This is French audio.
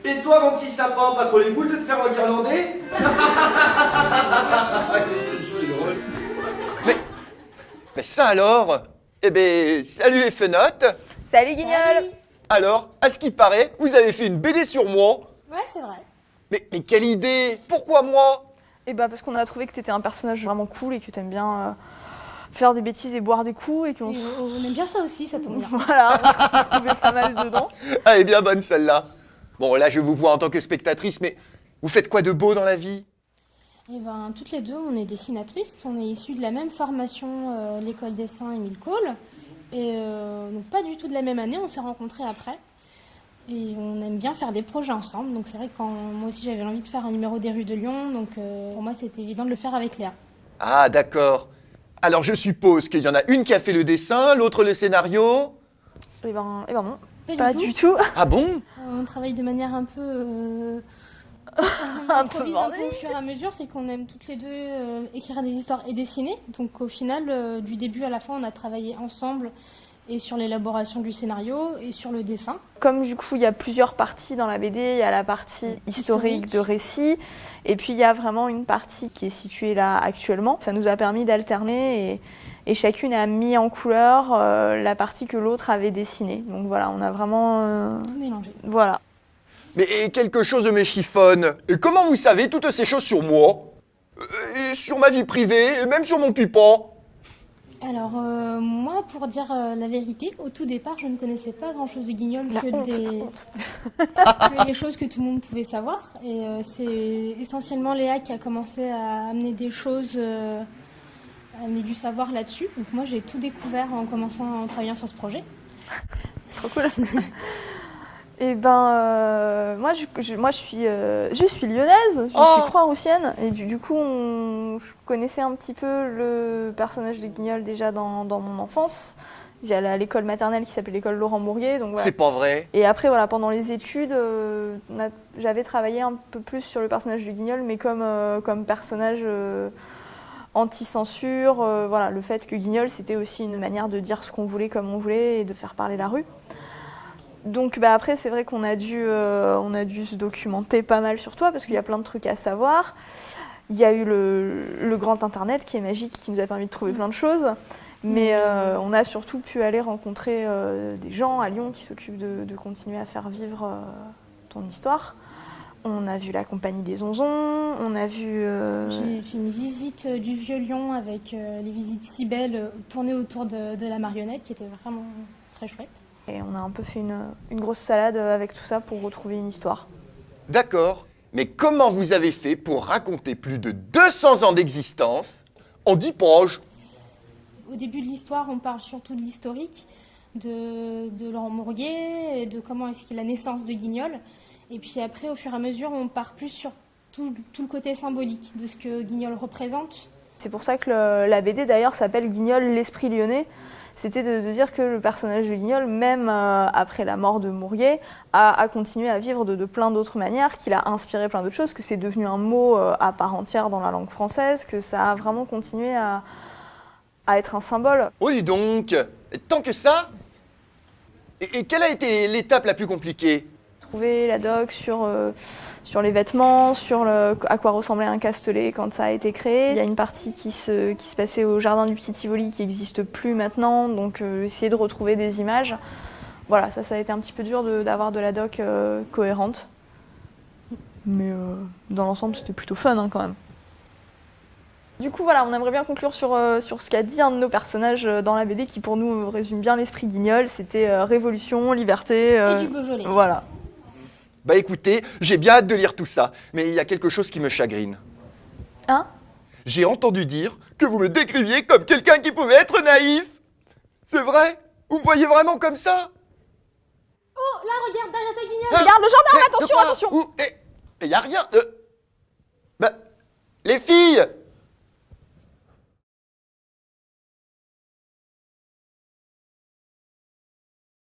Et toi, mon petit sapin, pas trop les boules de te faire reguirlander? Mais ça alors? Eh ben, salut les fenotes. Salut Guignol. Alors, à ce qui paraît, vous avez fait une BD sur moi. Ouais, c'est vrai. Mais quelle idée? Pourquoi moi? Et bah parce qu'on a trouvé que t'étais un personnage vraiment cool et que t'aimes bien faire des bêtises et boire des coups et qu'on Et on aime bien ça aussi, ça tombe bien. voilà, on s'est trouvé pas mal dedans. Ah, elle est bien bonne celle-là. Bon, là, je vous vois en tant que spectatrice, mais vous faites quoi de beau dans la vie? Et ben, toutes les deux, on est dessinatrices. On est issues de la même formation, l'école dessin Émile Cole. Et donc pas du tout de la même année, on s'est rencontrés après. Et on aime bien faire des projets ensemble. Donc c'est vrai que moi aussi j'avais envie de faire un numéro des rues de Lyon. Donc pour moi c'était évident de le faire avec Léa. Ah, d'accord. Alors, je suppose qu'il y en a une qui a fait le dessin, l'autre le scénario. Et ben non, Pas du tout. Ah bon? On travaille de manière un peu... on Un peu improvise un peu bordélique. au fur et à mesure, c'est qu'on aime toutes les deux écrire des histoires et dessiner. Donc au final, du début à la fin, on a travaillé ensemble et sur l'élaboration du scénario et sur le dessin. Comme du coup il y a plusieurs parties dans la BD, il y a la partie historique de récit et puis il y a vraiment une partie qui est située là actuellement. Ça nous a permis d'alterner et chacune a mis en couleur la partie que l'autre avait dessinée. Donc voilà, on a vraiment... Tout mélangé. Voilà. Mais quelque chose me chiffonne. Et comment vous savez toutes ces choses sur moi? Et sur ma vie privée, et même sur mon pupon? Alors moi, pour dire la vérité, au tout départ, je ne connaissais pas grand-chose de Guignol La que honte. que les choses que tout le monde pouvait savoir. Et c'est essentiellement Léa qui a commencé à amener des choses, à amener du savoir là-dessus. Donc moi, j'ai tout découvert en travaillant sur ce projet. Trop cool. Et ben, moi, je suis lyonnaise, je suis croix-roussienne, et du coup, je connaissais un petit peu le personnage de Guignol déjà dans mon enfance. J'allais à l'école maternelle qui s'appelait l'école Laurent Mourier, donc voilà. C'est pas vrai. Et après, voilà, pendant les études, j'avais travaillé un peu plus sur le personnage de Guignol, mais comme personnage anti-censure. Voilà, le fait que Guignol, c'était aussi une manière de dire ce qu'on voulait comme on voulait et de faire parler la rue. Donc bah après, c'est vrai qu'on a dû se documenter pas mal sur toi parce qu'il y a plein de trucs à savoir. Il y a eu le grand internet qui est magique, qui nous a permis de trouver plein de choses. Mais on a surtout pu aller rencontrer des gens à Lyon qui s'occupent de continuer à faire vivre ton histoire. On a vu la compagnie des Onzons, on a vu... J'ai fait une visite du Vieux Lyon avec les visites si belles tournées autour de la marionnette qui était vraiment très chouette. Et on a un peu fait une grosse salade avec tout ça pour retrouver une histoire. D'accord. Mais comment vous avez fait pour raconter plus de 200 ans d'existence en 10 pages? Au début de l'histoire, on parle surtout de l'historique, de Laurent Mourier, et de comment est-ce qu'est la naissance de Guignol. Et puis après, au fur et à mesure, on part plus sur tout le côté symbolique de ce que Guignol représente. C'est pour ça que la BD d'ailleurs s'appelle Guignol, l'esprit lyonnais. C'était de dire que le personnage de Guignol, même après la mort de Mourier, a continué à vivre de plein d'autres manières, qu'il a inspiré plein d'autres choses, que c'est devenu un mot à part entière dans la langue française, que ça a vraiment continué à être un symbole. Oh, dis donc. Tant que ça? Et quelle a été l'étape la plus compliquée? Trouver la doc sur les vêtements, à quoi ressemblait un castelet quand ça a été créé. Il y a une partie qui se passait au jardin du Petit Tivoli qui n'existe plus maintenant, donc essayer de retrouver des images. Voilà, ça a été un petit peu dur d'avoir de la doc cohérente. Mais dans l'ensemble, c'était plutôt fun quand même. Du coup, voilà, on aimerait bien conclure sur ce qu'a dit un de nos personnages dans la BD qui, pour nous, résume bien l'esprit Guignol. C'était révolution, liberté... Et du Beaujolais. Voilà. Bah écoutez, j'ai bien hâte de lire tout ça, mais il y a quelque chose qui me chagrine. Hein? J'ai entendu dire que vous me décriviez comme quelqu'un qui pouvait être naïf. C'est vrai? Vous me voyez vraiment comme ça? Oh, là, regarde, derrière toi, Guignol. Regarde le gendarme, Eh, attention, de quoi? attention! Où? Eh, y a rien. Bah, les filles!